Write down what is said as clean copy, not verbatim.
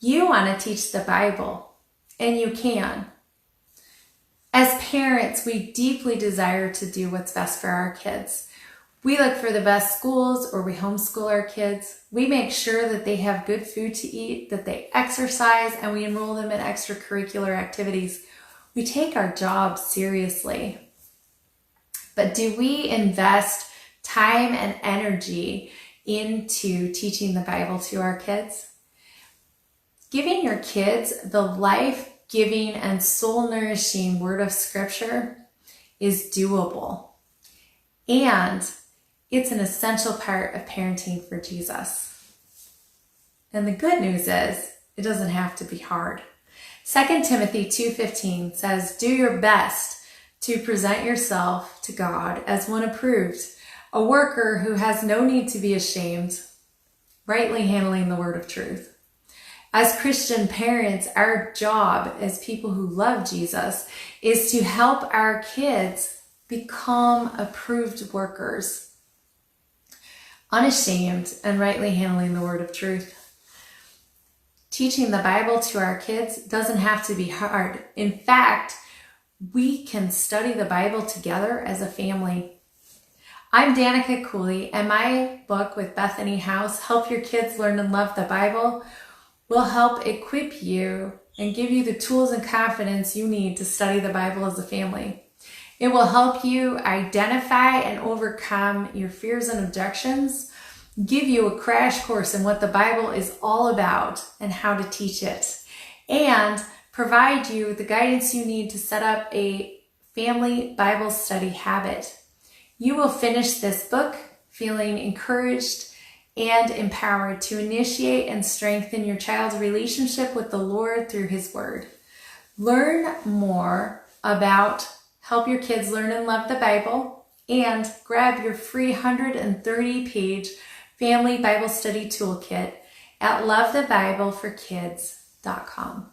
You want to teach the Bible, and you can. As parents, we deeply desire to do what's best for our kids. We look for the best schools, or we homeschool our kids. We make sure that they have good food to eat, that they exercise, and we enroll them in extracurricular activities. We take our job seriously. But do we invest time and energy into teaching the Bible to our kids? Giving your kids the life-giving and soul-nourishing word of Scripture is doable. And it's an essential part of parenting for Jesus. And the good news is, it doesn't have to be hard. 2 Timothy 2:15 says, "Do your best to present yourself to God as one approved, a worker who has no need to be ashamed, rightly handling the word of truth." As Christian parents, our job as people who love Jesus is to help our kids become approved workers, unashamed and rightly handling the word of truth. Teaching the Bible to our kids doesn't have to be hard. In fact, we can study the Bible together as a family. I'm Danica Cooley, and my book with Bethany House, Help Your Kids Learn and Love the Bible, will help equip you and give you the tools and confidence you need to study the Bible as a family. It will help you identify and overcome your fears and objections, give you a crash course in what the Bible is all about and how to teach it, and provide you the guidance you need to set up a family Bible study habit. You will finish this book feeling encouraged and empowered to initiate and strengthen your child's relationship with the Lord through His Word. Learn more about Help Your Kids Learn and Love the Bible, and grab your free 130-page Family Bible Study Toolkit at lovethebibleforkids.com.